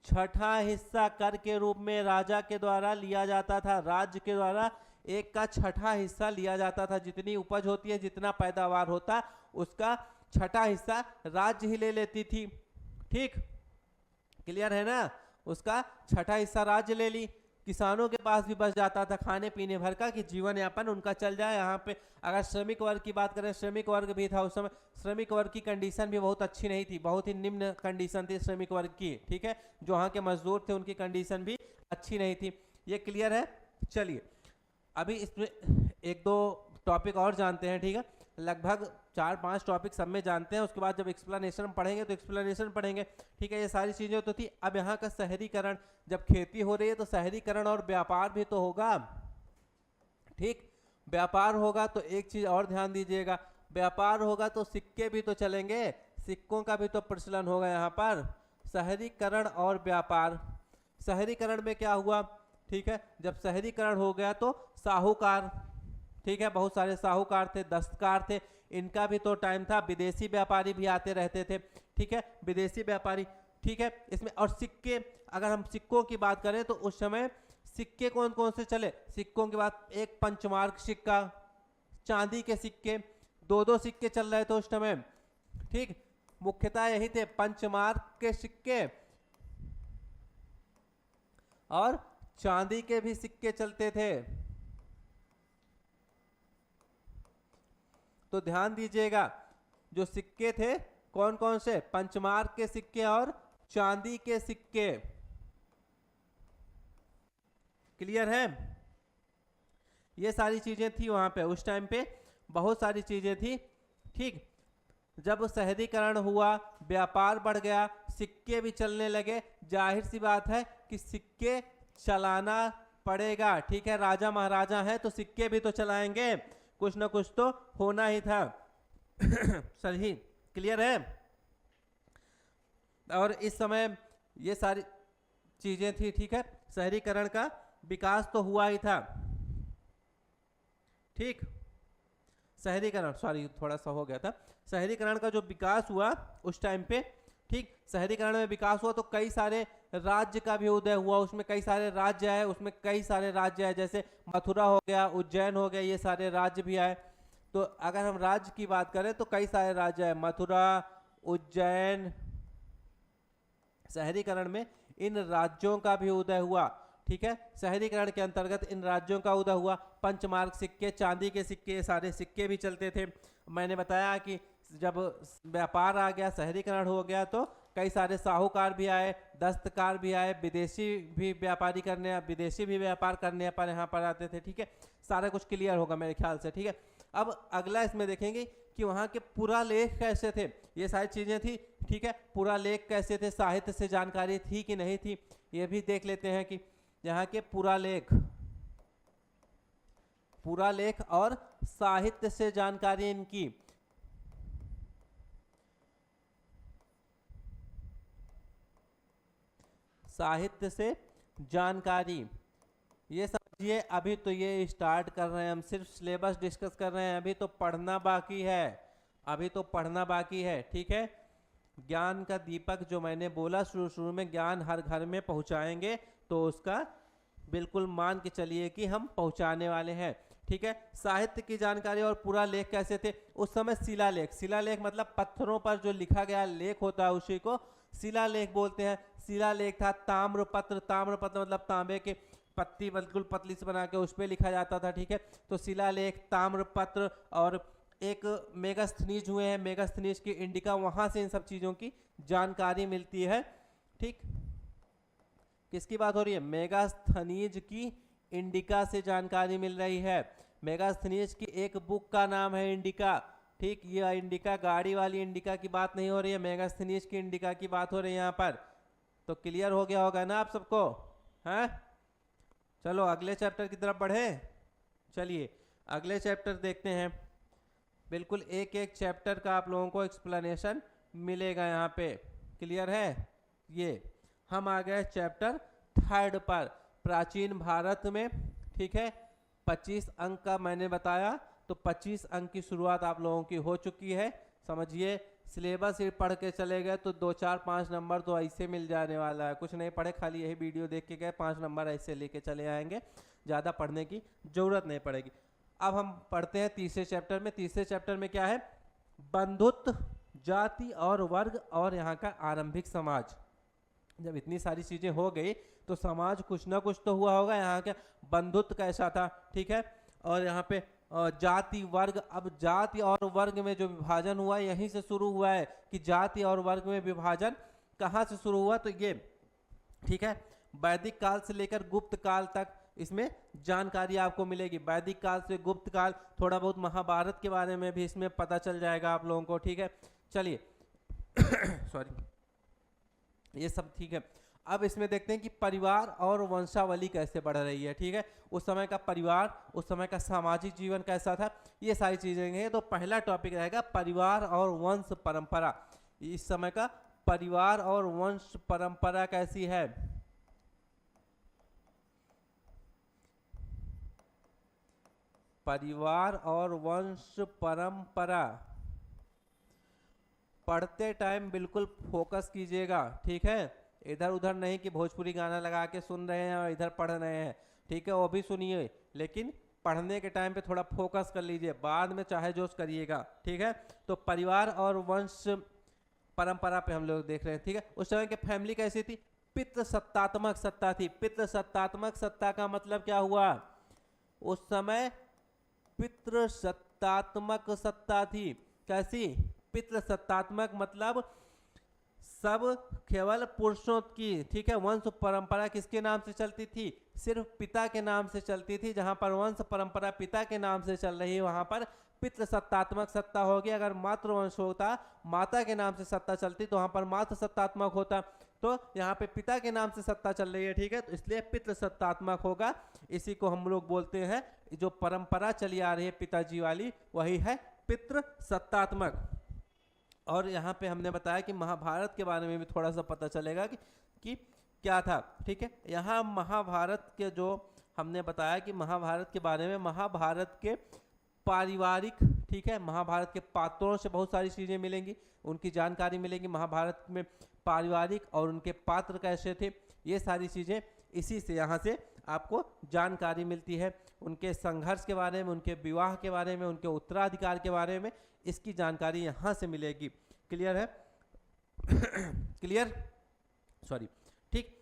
6ठा हिस्सा कर के रूप में राजा के द्वारा लिया जाता था। राज्य के द्वारा 1/6 हिस्सा लिया जाता था। जितनी उपज होती है, जितना पैदावार होता, उसका 6ठा हिस्सा राज्य ही ले लेती थी, ठीक। क्लियर है ना? उसका 6ठा हिस्सा राज्य ले ली, किसानों के पास भी बच जाता था खाने पीने भर का, कि जीवन यापन उनका चल जाए। यहाँ पे अगर श्रमिक वर्ग की बात करें, श्रमिक वर्ग भी था उस समय। श्रमिक वर्ग की कंडीशन भी बहुत अच्छी नहीं थी, बहुत ही निम्न कंडीशन थी श्रमिक वर्ग की, ठीक है। जो वहाँ के मजदूर थे उनकी कंडीशन भी अच्छी नहीं थी। ये क्लियर है? चलिए अभी इसमें एक दो टॉपिक और जानते हैं, ठीक है। लगभग 4-5 टॉपिक सब में जानते हैं, उसके बाद जब एक्सप्लेनेशन पढ़ेंगे तो एक्सप्लेनेशन पढ़ेंगे, ठीक है। ये सारी चीज़ें तो थी। अब यहाँ का शहरीकरण, जब खेती हो रही है तो शहरीकरण और व्यापार भी तो होगा, ठीक। व्यापार होगा तो एक चीज़ और ध्यान दीजिएगा, व्यापार होगा तो सिक्के भी तो चलेंगे, सिक्कों का भी तो प्रचलन होगा यहाँ पर। शहरीकरण और व्यापार, शहरीकरण में क्या हुआ, ठीक है। जब शहरीकरण हो गया तो साहूकार, ठीक है, बहुत सारे साहूकार थे, दस्तकार थे, इनका भी तो टाइम था। विदेशी व्यापारी भी आते रहते थे, ठीक है, विदेशी व्यापारी, ठीक है। इसमें और सिक्के, अगर हम सिक्कों की बात करें तो उस समय सिक्के कौन कौन से चले? सिक्कों के बाद एक पंचमार्क सिक्का, चांदी के सिक्के, 2-2 सिक्के चल रहे थे उस समय, ठीक। मुख्यतः यही थे, पंचमार्क के सिक्के और चांदी के भी सिक्के चलते थे। तो ध्यान दीजिएगा, जो सिक्के थे कौन कौन से? पंचमार्क के सिक्के और चांदी के सिक्के। क्लियर है? ये सारी चीजें थी वहां पे उस टाइम पे, बहुत सारी चीजें थी, ठीक। जब शहरीकरण हुआ, व्यापार बढ़ गया, सिक्के भी चलने लगे, जाहिर सी बात है कि सिक्के चलाना पड़ेगा, ठीक है। राजा महाराजा हैं तो सिक्के भी तो चलाएंगे, कुछ ना कुछ तो होना ही था सही। क्लियर है? और इस समय ये सारी चीजें थी, ठीक है। शहरीकरण का विकास तो हुआ ही था, ठीक। शहरीकरण, सॉरी थोड़ा सा हो गया था। शहरीकरण का जो विकास हुआ उस टाइम पे, ठीक, शहरीकरण में विकास हुआ तो कई सारे राज्य का भी उदय हुआ। उसमें कई सारे राज्य आए, उसमें कई सारे राज्य आए, जैसे मथुरा हो गया, उज्जैन हो गया, ये सारे राज्य भी आए, तो अगर हम राज्य की बात करें तो कई सारे राज्य है, मथुरा, उज्जैन। शहरीकरण में इन राज्यों का भी उदय हुआ, ठीक है। शहरीकरण के अंतर्गत इन राज्यों का उदय हुआ। पंचमार्क सिक्के, चांदी के सिक्के, सारे सिक्के भी चलते थे। मैंने बताया कि जब व्यापार आ गया, शहरीकरण हो गया, तो कई सारे साहूकार भी आए, दस्तकार भी आए, विदेशी भी विदेशी भी व्यापार करने पर यहाँ पर आते थे, ठीक है। सारा कुछ क्लियर होगा मेरे ख्याल से, ठीक है। अब अगला इसमें देखेंगे कि वहाँ के पुरालेख कैसे थे, ये सारी चीजें थी, ठीक है। पुरालेख कैसे थे, साहित्य से जानकारी थी कि नहीं थी, ये भी देख लेते हैं कि यहाँ के पुरालेख और साहित्य से जानकारी इनकी। साहित्य से जानकारी, ये समझिए अभी तो ये स्टार्ट कर रहे हैं हम, सिर्फ सिलेबस डिस्कस कर रहे हैं, अभी तो पढ़ना बाकी है, ठीक है। ज्ञान का दीपक जो मैंने बोला शुरू में, ज्ञान हर घर में पहुंचाएंगे, तो उसका बिल्कुल मान के चलिए कि हम पहुंचाने वाले हैं, ठीक है। साहित्य की जानकारी और पूरा लेख कैसे थे उस समय, शिलालेख मतलब पत्थरों पर जो लिखा गया लेख होता है उसी को शिलालेख बोलते हैं। शिलालेख था ताम्रपत्र मतलब तांबे के पत्ती बिल्कुल पतली से बना के उस पर लिखा जाता था, ठीक है। तो शिलालेख, ताम्रपत्र, और एक मेगास्थनीज हुए हैं, मेगास्थनीज की इंडिका, वहां से इन सब चीजों की जानकारी मिलती है, ठीक। किसकी बात हो रही है, मेगास्थनीज की इंडिका से जानकारी मिल रही है। मेगास्थनीज की एक बुक का नाम है इंडिका, ठीक। ये इंडिका गाड़ी वाली इंडिका की बात नहीं हो रही है, मेगास्थनीज की इंडिका की बात हो रही है यहाँ पर। तो क्लियर हो गया होगा ना आप सबको, हैं? चलो अगले चैप्टर की तरफ बढ़े। चलिए अगले चैप्टर देखते हैं। बिल्कुल एक एक चैप्टर का आप लोगों को एक्सप्लेनेशन मिलेगा यहाँ पे, क्लियर है। ये हम आ गए चैप्टर 3 पर, प्राचीन भारत में, ठीक है। 25 अंक का मैंने बताया, तो 25 अंक की शुरुआत आप लोगों की हो चुकी है। समझिए सिलेबस ही पढ़ के चले गए तो 2 4 5 नंबर तो ऐसे मिल जाने वाला है। कुछ नहीं पढ़े, खाली यही वीडियो देख के गए, 5 नंबर ऐसे लेके चले आएंगे, ज़्यादा पढ़ने की जरूरत नहीं पड़ेगी। अब हम पढ़ते हैं तीसरे चैप्टर में। तीसरे चैप्टर में क्या है, बंधुत्व, जाति और वर्ग और यहाँ का आरंभिक समाज। जब इतनी सारी चीजें हो गई तो समाज कुछ ना कुछ तो हुआ होगा। यहाँ का बंधुत्व कैसा था, ठीक है। और यहाँ पे जाति वर्ग, अब जाति और वर्ग में जो विभाजन हुआ यहीं से शुरू हुआ है कि जाति और वर्ग में विभाजन कहाँ से शुरू हुआ, तो ये, ठीक है। वैदिक काल से लेकर गुप्त काल तक इसमें जानकारी आपको मिलेगी। वैदिक काल से गुप्त काल, थोड़ा बहुत महाभारत के बारे में भी इसमें पता चल जाएगा आप लोगों को, ठीक है। चलिए सॉरी, ये सब ठीक है। अब इसमें देखते हैं कि परिवार और वंशावली कैसे बढ़ रही है, ठीक है। उस समय का परिवार, उस समय का सामाजिक जीवन कैसा था, ये सारी चीजें हैं। तो पहला टॉपिक रहेगा परिवार और वंश परंपरा। इस समय का परिवार और वंश परंपरा कैसी है। परिवार और वंश परंपरा पढ़ते टाइम बिल्कुल फोकस कीजिएगा, ठीक है। इधर उधर नहीं कि भोजपुरी गाना लगा के सुन रहे हैं और इधर पढ़ रहे हैं, ठीक है। वो भी सुनिए, लेकिन पढ़ने के टाइम पे थोड़ा फोकस कर लीजिए, बाद में चाहे जोश करिएगा, ठीक है। तो परिवार और वंश परंपरा पे हम लोग देख रहे हैं, ठीक है। उस समय की फैमिली कैसी थी, पितृसत्तात्मक सत्ता थी। पितृसत्तात्मक सत्ता का मतलब क्या हुआ, उस समय पितृसत्तात्मक सत्ता थी। कैसी, पितृसत्तात्मक मतलब सब केवल पुरुषों की, ठीक है। वंश परंपरा किसके नाम से चलती थी, सिर्फ पिता के नाम से चलती थी। जहां पर वंश परंपरा पिता के नाम से चल रही है वहां पर पितृसत्तात्मक सत्ता होगी। अगर मातृवंश होता, माता के नाम से सत्ता चलती, तो वहां पर मातृ सत्तात्मक होता। तो यहाँ पे पिता के नाम से सत्ता चल रही है, ठीक है। तो इसलिए पितृसत्तात्मक होगा। इसी को हम लोग बोलते हैं, जो परंपरा चली आ रही है पिताजी वाली, वही है पितृसत्तात्मक। और यहाँ पे हमने बताया कि महाभारत के बारे में भी थोड़ा सा पता चलेगा कि क्या था, ठीक है। यहाँ महाभारत के जो हमने बताया कि महाभारत के बारे में, महाभारत के पारिवारिक, ठीक है, महाभारत के पात्रों से बहुत सारी चीजें मिलेंगी, उनकी जानकारी मिलेगी। महाभारत में पारिवारिक और उनके पात्र कैसे थे, ये सारी चीजें इसी से यहाँ से आपको जानकारी मिलती है। उनके संघर्ष के बारे में, उनके विवाह के बारे में, उनके उत्तराधिकार के बारे में इसकी जानकारी यहाँ से मिलेगी। क्लियर है? क्लियर? सॉरी, ठीक।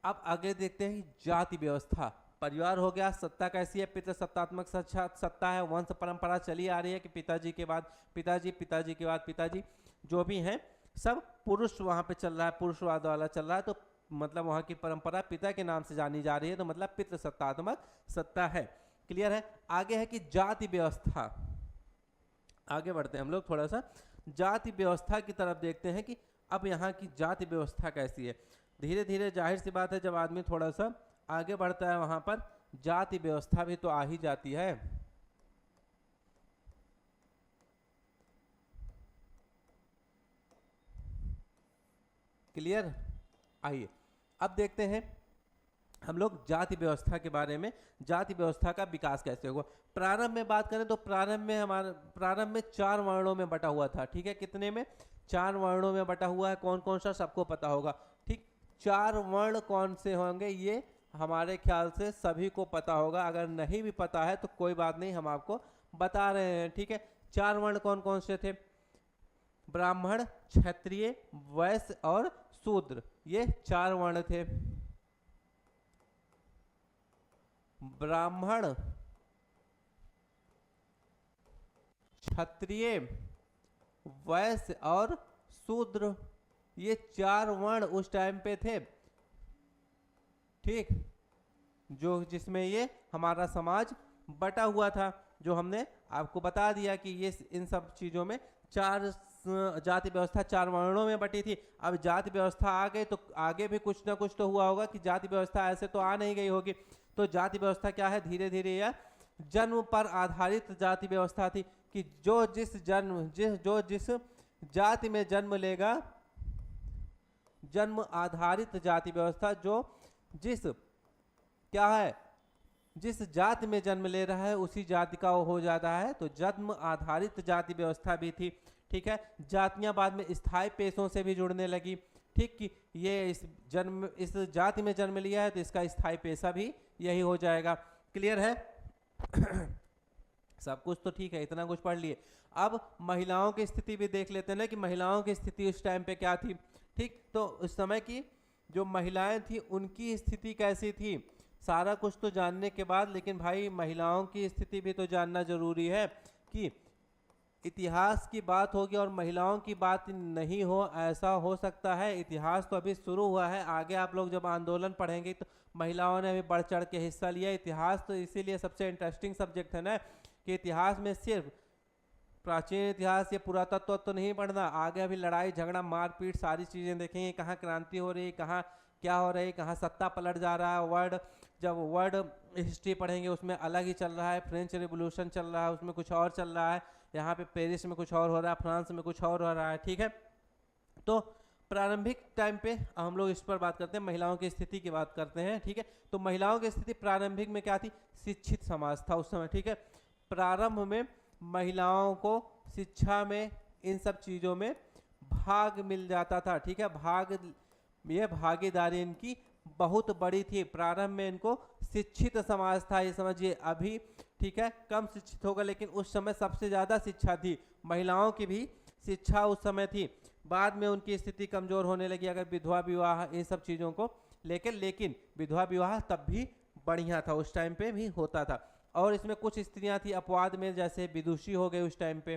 अब आगे देखते हैं जाति व्यवस्था। परिवार हो गया, सत्ता कैसी है, पितृसत्तात्मक सत्ता है, वंश परंपरा चली आ रही है कि पिताजी के बाद पिताजी, पिताजी के बाद पिताजी, जो भी हैं सब पुरुष वहाँ पे चल रहा है, पुरुषवाद वाला चल रहा है, तो मतलब वहाँ की परंपरा पिता के नाम से जानी जा रही है, तो मतलब पितृसत्तात्मक सत्ता है। क्लियर है? आगे है कि जाति व्यवस्था। आगे बढ़ते हैं हम लोग, थोड़ा सा जाति व्यवस्था की तरफ देखते हैं कि अब यहाँ की जाति व्यवस्था कैसी है। धीरे धीरे जाहिर सी बात है, जब आदमी थोड़ा सा आगे बढ़ता है वहाँ पर जाति व्यवस्था भी तो आ ही जाती है। क्लियर? आइए अब देखते हैं हम लोग जाति व्यवस्था के बारे में। जाति व्यवस्था का विकास कैसे हुआ। प्रारंभ में बात करें तो प्रारंभ में 4 वर्णों में बटा हुआ था। ठीक है, कितने में? 4 वर्णों में बटा हुआ है। कौन कौन सा सबको पता होगा। ठीक, 4 वर्ण कौन से होंगे ये हमारे ख्याल से सभी को पता होगा। अगर नहीं भी पता है तो कोई बात नहीं, हम आपको बता रहे हैं। ठीक है, 4 वर्ण कौन कौन से थे? ब्राह्मण, क्षत्रिय, वैश्य और शूद्र, ये 4 वर्ण थे। ब्राह्मण, क्षत्रिय, वैश्य और शूद्र, ये 4 वर्ण उस टाइम पे थे। ठीक, जो जिसमें ये हमारा समाज बटा हुआ था, जो हमने आपको बता दिया कि ये इन सब चीजों में 4 जाति व्यवस्था 4 वर्णों में बटी थी। अब जाति व्यवस्था आ गई तो आगे भी कुछ ना कुछ तो हुआ होगा कि जाति व्यवस्था ऐसे तो आ नहीं गई होगी। तो जाति व्यवस्था क्या है? धीरे धीरे यह जन्म पर आधारित जाति व्यवस्था थी कि जो जिस जाति में जन्म लेगा, जन्म आधारित जाति व्यवस्था, जो जिस क्या है, जिस जाति में जन्म ले रहा है उसी जाति का वो हो जाता है। तो जन्म आधारित जाति व्यवस्था भी थी। ठीक है, जातियां बाद में स्थायी पेशों से भी जुड़ने लगी। ठीक, कि ये इस जाति में जन्म लिया है तो इसका स्थायी पेशा भी यही हो जाएगा। क्लियर है? सब कुछ तो ठीक है, इतना कुछ पढ़ लिए। अब महिलाओं की स्थिति भी देख लेते हैं ना कि महिलाओं की स्थिति उस टाइम पे क्या थी। ठीक, तो उस समय की जो महिलाएं थी उनकी स्थिति कैसी थी, सारा कुछ तो जानने के बाद, लेकिन भाई महिलाओं की स्थिति भी तो जानना जरूरी है कि इतिहास की बात होगी और महिलाओं की बात नहीं हो, ऐसा हो सकता है। इतिहास तो अभी शुरू हुआ है, आगे आप लोग जब आंदोलन पढ़ेंगे तो महिलाओं ने अभी बढ़ चढ़ के हिस्सा लिया। इतिहास तो इसीलिए सबसे इंटरेस्टिंग सब्जेक्ट है ना, कि इतिहास में सिर्फ प्राचीन इतिहास या पुरातत्व तो नहीं पढ़ना, आगे अभी लड़ाई झगड़ा मारपीट सारी चीज़ें देखेंगे, कहाँ क्रांति हो रही, कहाँ क्या हो रही, कहाँ सत्ता पलट जा रहा है। जब वर्ल्ड हिस्ट्री पढ़ेंगे उसमें अलग ही चल रहा है। फ्रेंच रिवोल्यूशन चल रहा है, उसमें कुछ और चल रहा है। यहाँ पे पेरिस में कुछ और हो रहा है, फ्रांस में कुछ और हो रहा है। ठीक है, तो प्रारंभिक टाइम पे हम लोग इस पर बात करते हैं, महिलाओं की स्थिति की बात करते हैं। ठीक है, तो महिलाओं की स्थिति प्रारंभिक में क्या थी? शिक्षित समाज था उस समय। ठीक है, प्रारंभ में महिलाओं को शिक्षा में, इन सब चीज़ों में भाग मिल जाता था। ठीक है, ये भागीदारी इनकी बहुत बड़ी थी। प्रारंभ में इनको शिक्षित समाज था, ये समझिए। अभी ठीक है कम शिक्षित होगा, लेकिन उस समय सबसे ज़्यादा शिक्षा थी, महिलाओं की भी शिक्षा उस समय थी। बाद में उनकी स्थिति कमज़ोर होने लगी, अगर विधवा विवाह इन सब चीज़ों को लेकिन विधवा विवाह तब भी बढ़िया था, उस टाइम पे भी होता था। और इसमें कुछ स्त्रियां थी अपवाद में, जैसे विदुषी हो गए उस टाइम पे।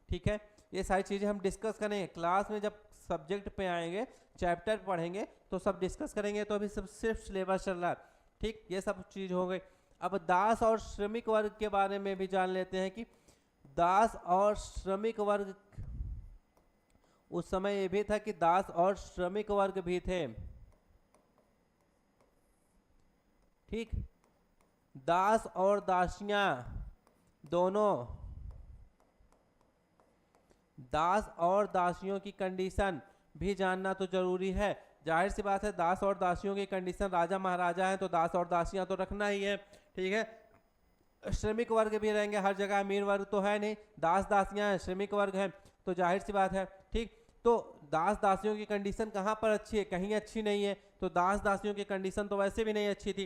ठीक है, ये सारी चीज़ें हम डिस्कस करेंगे क्लास में, जब सब्जेक्ट पे आएंगे, चैप्टर पढ़ेंगे तो सब डिस्कस करेंगे। तो अभी सब सिर्फ सिलेबस चल रहा है। ठीक, ये सब चीज़ हो गई। अब दास और श्रमिक वर्ग के बारे में भी जान लेते हैं कि दास और श्रमिक वर्ग, उस समय ये भी था कि दास और श्रमिक वर्ग भी थे। ठीक, दास और दासियां दोनों, दास और दासियों की कंडीशन भी जानना तो जरूरी है। जाहिर सी बात है, दास और दासियों की कंडीशन, राजा महाराजा हैं तो दास और दासियां तो रखना ही है। ठीक है, श्रमिक वर्ग भी रहेंगे हर जगह, अमीर वर्ग तो है नहीं, दास दासियां हैं, श्रमिक वर्ग हैं, तो जाहिर सी बात है। ठीक, तो दास दासियों की कंडीशन कहाँ पर अच्छी है? कहीं अच्छी नहीं है। तो दास दासियों की कंडीशन तो वैसे भी नहीं अच्छी थी।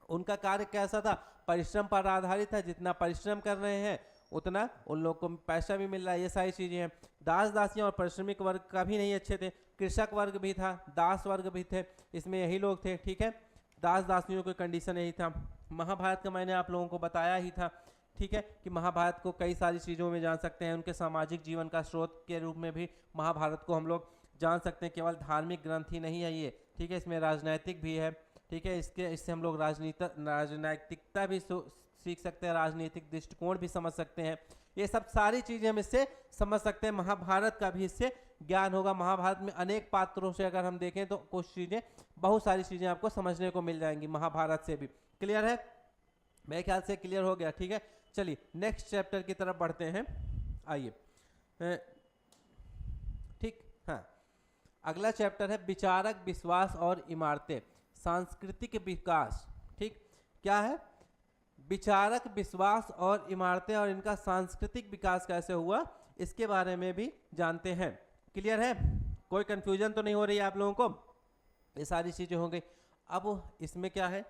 उनका कार्य कैसा था, परिश्रम पर आधारित है, जितना परिश्रम कर रहे हैं उतना उन लोग को पैसा भी मिल रहा है, ये सारी चीजें हैं। दास दासियां और पारिश्रमिक वर्ग का भी नहीं अच्छे थे, कृषक वर्ग भी था, दास वर्ग भी थे, इसमें यही लोग थे, ठीक है। दास दासियों की कंडीशन यही था। महाभारत का मैंने आप लोगों को बताया ही था, ठीक है, कि महाभारत को कई सारी चीज़ों में जान सकते हैं, उनके सामाजिक जीवन का स्रोत के रूप में भी महाभारत को हम लोग जान सकते हैं। केवल धार्मिक ग्रंथ ही नहीं है ये, ठीक है, इसमें राजनैतिक भी है, ठीक है, इससे हम लोग राजनैतिकता भी सीख सकते हैं, राजनीतिक दृष्टिकोण भी समझ सकते हैं। ये सब सारी चीजें हम इससे समझ सकते हैं। महाभारत का भी इससे ज्ञान होगा। महाभारत में अनेक पात्रों से अगर हम देखें तो कुछ चीजें, बहुत सारी चीजें आपको समझने को मिल जाएंगी महाभारत से भी। क्लियर है? मेरे ख्याल से क्लियर हो गया, ठीक है। चलिए नेक्स्ट चैप्टर की तरफ बढ़ते हैं, आइए। ठीक, हाँ, अगला चैप्टर है विचारक, विश्वास और इमारतें, सांस्कृतिक विकास। ठीक, क्या है? विचारक, विश्वास और इमारतें और इनका सांस्कृतिक विकास कैसे हुआ, इसके बारे में भी जानते हैं। क्लियर है? कोई कंफ्यूजन तो नहीं हो रही है आप लोगों को? ये सारी चीजें हो गई। अब इसमें क्या है,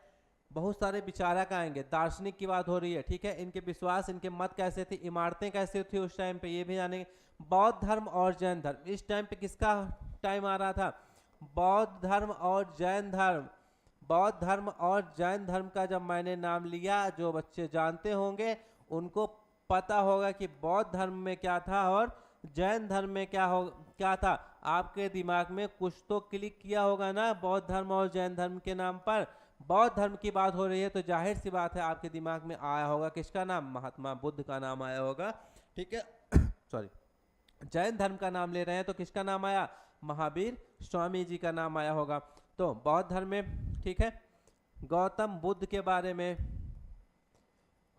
बहुत सारे विचारक आएंगे, दार्शनिक की बात हो रही है, ठीक है, इनके विश्वास, इनके मत कैसे थे, इमारतें कैसे थी उस टाइम पे, ये भी जानेंगे। बौद्ध धर्म और जैन धर्म, इस टाइम पे किसका टाइम आ रहा था? बौद्ध धर्म और जैन धर्म। बौद्ध धर्म और जैन धर्म का जब मैंने नाम लिया, जो बच्चे जानते होंगे उनको पता होगा कि बौद्ध धर्म में क्या था और जैन धर्म में क्या था। आपके दिमाग में कुछ तो क्लिक किया होगा ना बौद्ध धर्म और जैन धर्म के नाम पर। बौद्ध धर्म की बात हो रही है तो जाहिर सी बात है आपके दिमाग में आया होगा किसका नाम? महात्मा बुद्ध का नाम आया होगा, ठीक है। सॉरी, जैन धर्म का नाम ले रहे हैं तो किसका नाम आया? महावीर स्वामी जी का नाम आया होगा। तो बौद्ध धर्म में, ठीक है, गौतम बुद्ध के बारे में,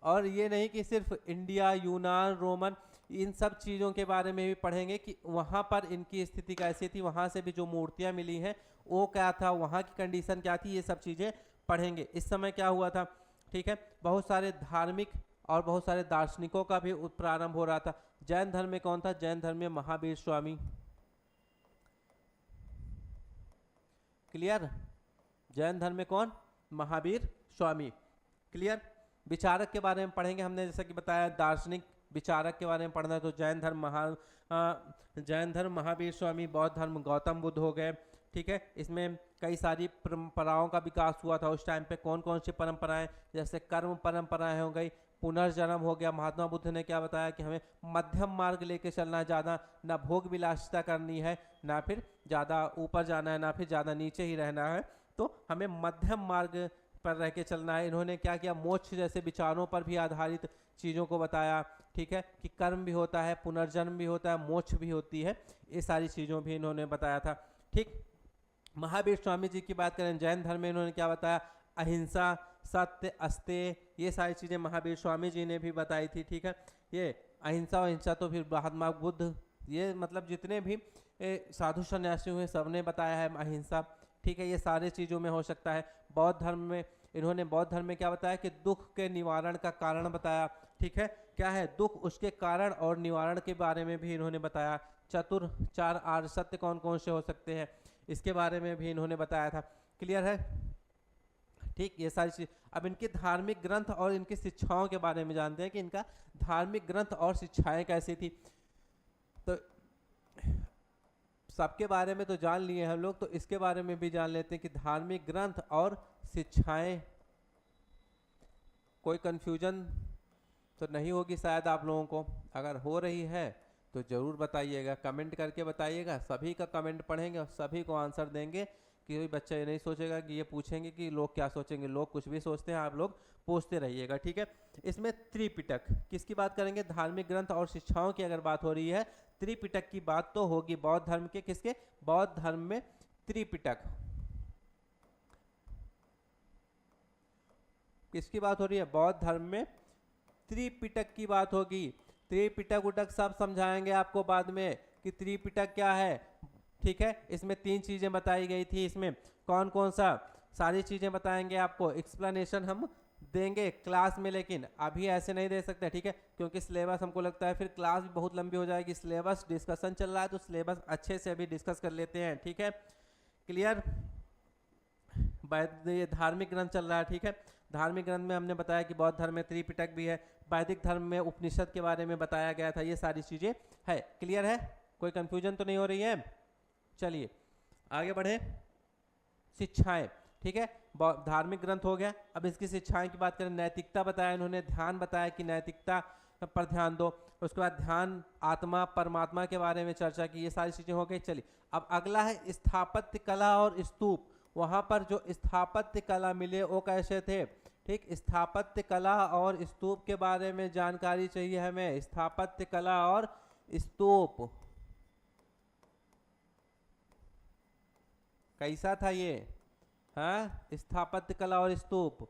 और ये नहीं कि सिर्फ इंडिया, यूनान, रोमन, इन सब चीज़ों के बारे में भी पढ़ेंगे कि वहाँ पर इनकी स्थिति कैसी थी, वहाँ से भी जो मूर्तियाँ मिली हैं वो क्या था, वहाँ की कंडीशन क्या थी, ये सब चीज़ें पढ़ेंगे। इस समय क्या हुआ था, ठीक है, बहुत सारे धार्मिक और बहुत सारे दार्शनिकों का भी प्रारंभ हो रहा था। जैन धर्म में कौन था? जैन धर्म में महावीर स्वामी। क्लियर? जैन धर्म में कौन? महावीर स्वामी। क्लियर? विचारक के बारे में पढ़ेंगे हमने, जैसा कि बताया दार्शनिक विचारक के बारे में पढ़ना है तो जैन धर्म महावीर स्वामी, बौद्ध धर्म गौतम बुद्ध हो गए, ठीक है। इसमें कई सारी परंपराओं का विकास हुआ था उस टाइम पे। कौन कौन सी परंपराएं? जैसे कर्म परंपराएं हो गई, पुनर्जन्म हो गया। महात्मा बुद्ध ने क्या बताया कि हमें मध्यम मार्ग लेके चलना है, ज़्यादा ना भोग विलासिता करनी है, ना फिर ज़्यादा ऊपर जाना है, ना फिर ज़्यादा नीचे ही रहना है, तो हमें मध्यम मार्ग पर रह के चलना है। इन्होंने क्या किया? मोक्ष जैसे विचारों पर भी आधारित चीज़ों को बताया, ठीक है, कि कर्म भी होता है, पुनर्जन्म भी होता है, मोक्ष भी होती है, ये सारी चीज़ों भी इन्होंने बताया था, ठीक। महावीर स्वामी जी की बात करें, जैन धर्म में इन्होंने क्या बताया? अहिंसा, सत्य, अस्तेय, ये सारी चीज़ें महावीर स्वामी जी ने भी बताई थी, ठीक है। ये अहिंसा और हिंसा तो फिर महात्मा बुद्ध, ये मतलब जितने भी साधु सन्यासी हुए सबने बताया है अहिंसा, ठीक है, ये सारे चीज़ों में हो सकता है। बौद्ध धर्म में इन्होंने, बौद्ध धर्म में क्या बताया कि दुख के निवारण का कारण बताया, ठीक है, क्या है दुख, उसके कारण और निवारण के बारे में भी इन्होंने बताया। चार आर्य सत्य कौन कौन से हो सकते हैं, इसके बारे में भी इन्होंने बताया था। क्लियर है? ठीक, ये सारी चीज। अब इनके धार्मिक ग्रंथ और इनकी शिक्षाओं के बारे में जानते हैं कि इनका धार्मिक ग्रंथ और शिक्षाएं कैसी थी। तो सबके बारे में तो जान लिए हम लोग, तो इसके बारे में भी जान लेते हैं कि धार्मिक ग्रंथ और शिक्षाएं। कोई कंफ्यूजन तो नहीं होगी शायद आप लोगों को? अगर हो रही है तो जरूर बताइएगा, कमेंट करके बताइएगा। सभी का कमेंट पढ़ेंगे और सभी को आंसर देंगे, कि कोई बच्चा ये नहीं सोचेगा कि ये पूछेंगे कि लोग क्या सोचेंगे। लोग कुछ भी सोचते हैं, आप लोग पूछते रहिएगा, ठीक है। इसमें त्रिपिटक किसकी बात करेंगे? धार्मिक ग्रंथ और शिक्षाओं की अगर बात हो रही है, त्रिपिटक की बात तो होगी। बौद्ध धर्म के किसके? बौद्ध धर्म में त्रिपिटक किसकी बात हो रही है? बौद्ध धर्म में त्रिपिटक की बात होगी। त्रिपिटक उटक सब समझाएंगे आपको बाद में कि त्रिपिटक क्या है, ठीक है। इसमें 3 चीजें बताई गई थी, इसमें कौन कौन सा, सारी चीजें बताएंगे आपको। एक्सप्लेनेशन हम देंगे क्लास में, लेकिन अभी ऐसे नहीं दे सकते, ठीक है, क्योंकि सिलेबस हमको लगता है फिर क्लास भी बहुत लंबी हो जाएगी। सिलेबस डिस्कशन चल रहा है तो सिलेबस अच्छे से अभी डिस्कस कर लेते हैं, ठीक है। क्लियर? ये धार्मिक ग्रंथ चल रहा है, ठीक है। धार्मिक ग्रंथ में हमने बताया कि बौद्ध धर्म में त्रिपिटक भी है, वैदिक धर्म में उपनिषद के बारे में बताया गया था, ये सारी चीजें है। क्लियर है, कोई कंफ्यूजन तो नहीं हो रही है? चलिए आगे बढ़े। शिक्षाएं, ठीक है, धार्मिक ग्रंथ हो गया। अब इसकी शिक्षाएं की बात करें, नैतिकता बताया इन्होंने, ध्यान बताया कि नैतिकता पर ध्यान दो, उसके बाद ध्यान, आत्मा, परमात्मा के बारे में चर्चा की, ये सारी चीजें हो गई। चलिए अब अगला है स्थापत्य कला और स्तूप। वहां पर जो स्थापत्य कला मिले वो कैसे थे, ठीक, स्थापत्य कला और स्तूप के बारे में जानकारी चाहिए हमें। स्थापत्य कला और स्तूप कैसा था ये, हाँ, स्थापत्य कला और स्तूप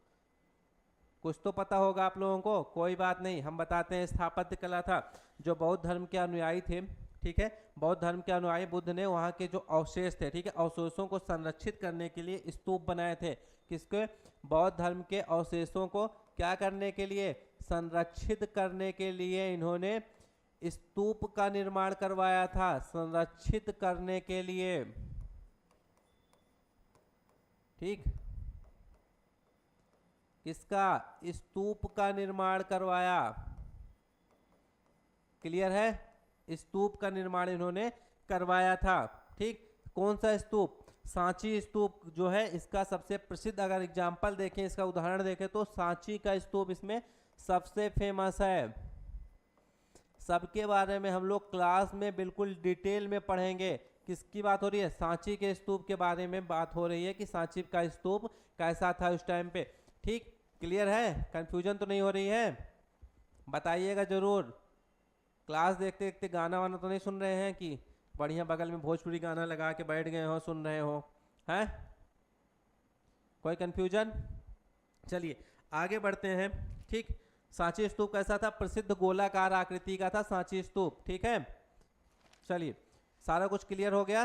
कुछ तो पता होगा आप लोगों को, कोई बात नहीं, हम बताते हैं। स्थापत्य कला था जो बौद्ध धर्म के अनुयायी थे, ठीक है, बौद्ध धर्म के अनुयायी बुद्ध ने वहाँ के जो अवशेष थे, ठीक है, अवशेषों को संरक्षित करने के लिए स्तूप बनाए थे। किसके? बौद्ध धर्म के अवशेषों को क्या करने के लिए? संरक्षित करने के लिए इन्होंने स्तूप का निर्माण करवाया था, संरक्षित करने के लिए, ठीक, किसका? स्तूप का निर्माण करवाया। क्लियर है, स्तूप का निर्माण इन्होंने करवाया था, ठीक। कौन सा स्तूप? सांची स्तूप जो है इसका सबसे प्रसिद्ध, अगर एग्जाम्पल देखें, इसका उदाहरण देखें तो सांची का स्तूप इसमें सबसे फेमस है। सबके बारे में हम लोग क्लास में बिल्कुल डिटेल में पढ़ेंगे। किसकी बात हो रही है? सांची के स्तूप के बारे में बात हो रही है कि सांची का स्तूप कैसा था उस टाइम पे, ठीक। क्लियर है, कंफ्यूजन तो नहीं हो रही है? बताइएगा जरूर। क्लास देखते देखते गाना वाना तो नहीं सुन रहे हैं कि बढ़िया बगल में भोजपुरी गाना लगा के बैठ गए हो, सुन रहे हो, हैं? कोई कंफ्यूजन? चलिए आगे बढ़ते हैं, ठीक। सांची स्तूप कैसा था? प्रसिद्ध गोलाकार आकृति का था सांची स्तूप, ठीक है। चलिए सारा कुछ क्लियर हो गया।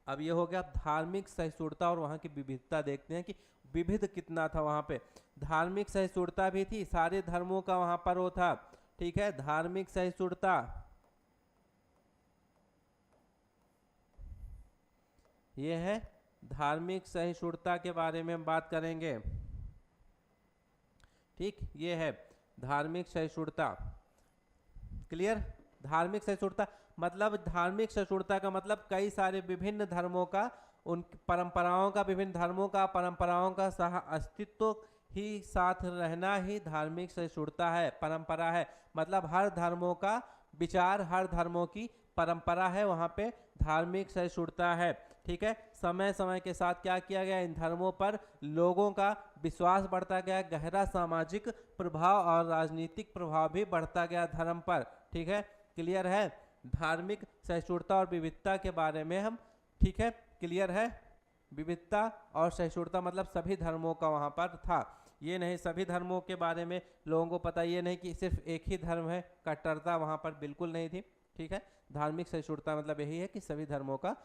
अब ये हो गया धार्मिक सहिष्णुता और वहाँ की विविधता। देखते हैं कि विविध कितना था वहाँ पे। धार्मिक सहिष्णुता भी थी, सारे धर्मों का वहाँ पर वो था, ठीक है, धार्मिक सहिष्णुता। ये है धार्मिक सहिष्णुता के बारे में हम बात करेंगे, ठीक, ये है धार्मिक सहिष्णुता। क्लियर? धार्मिक सहिष्णुता मतलब, धार्मिक सहिष्णुता का मतलब कई सारे विभिन्न धर्मों का, उन परंपराओं का, विभिन्न धर्मों का परंपराओं का सह अस्तित्व ही साथ रहना ही धार्मिक सहिष्णुता है, परंपरा है। मतलब हर धर्मों का विचार, हर धर्मों की परंपरा है, वहाँ पे धार्मिक सहिष्णुता है, ठीक है। समय समय के साथ क्या किया गया? इन धर्मों पर लोगों का विश्वास बढ़ता गया, गहरा सामाजिक प्रभाव और राजनीतिक प्रभाव भी बढ़ता गया धर्म पर, ठीक है। क्लियर है? धार्मिक सहिष्णुता और विविधता के बारे में हम, ठीक है, क्लियर है? विविधता और सहिष्णुता मतलब सभी धर्मों का वहाँ पर था। ये नहीं सभी धर्मों के बारे में लोगों को पता, ये नहीं कि सिर्फ एक ही धर्म है, कट्टरता वहाँ पर बिल्कुल नहीं थी, ठीक है। धार्मिक सहिष्णुता मतलब यही है कि सभी धर्मों का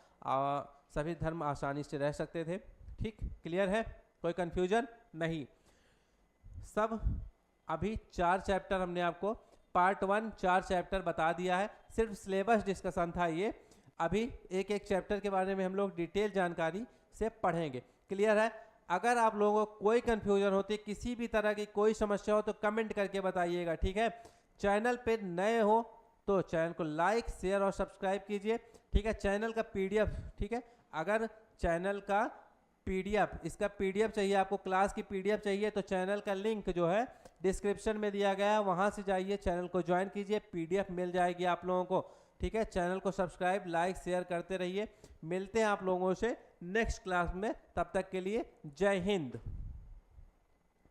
सभी धर्म आसानी से रह सकते थे, ठीक। क्लियर है? कोई कंफ्यूजन नहीं? सब अभी 4 चैप्टर हमने आपको पार्ट 1 4 चैप्टर बता दिया है, सिर्फ सिलेबस डिस्कशन था ये। अभी एक एक चैप्टर के बारे में हम लोग डिटेल जानकारी से पढ़ेंगे। क्लियर है? अगर आप लोगों को कोई कंफ्यूजन होती, किसी भी तरह की कोई समस्या हो तो कमेंट करके बताइएगा, ठीक है। चैनल पे नए हो तो चैनल को लाइक, शेयर और सब्सक्राइब कीजिए, ठीक है। चैनल का पीडीएफ, ठीक है, अगर चैनल का पीडीएफ, इसका पीडीएफ चाहिए आपको, क्लास की पीडीएफ चाहिए तो चैनल का लिंक जो है डिस्क्रिप्शन में दिया गया है, वहां से जाइए, चैनल को ज्वाइन कीजिए, पीडीएफ मिल जाएगी आप लोगों को, ठीक है। चैनल को सब्सक्राइब, लाइक, शेयर करते रहिए। मिलते हैं आप लोगों से नेक्स्ट क्लास में, तब तक के लिए जय हिंद।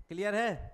क्लियर है?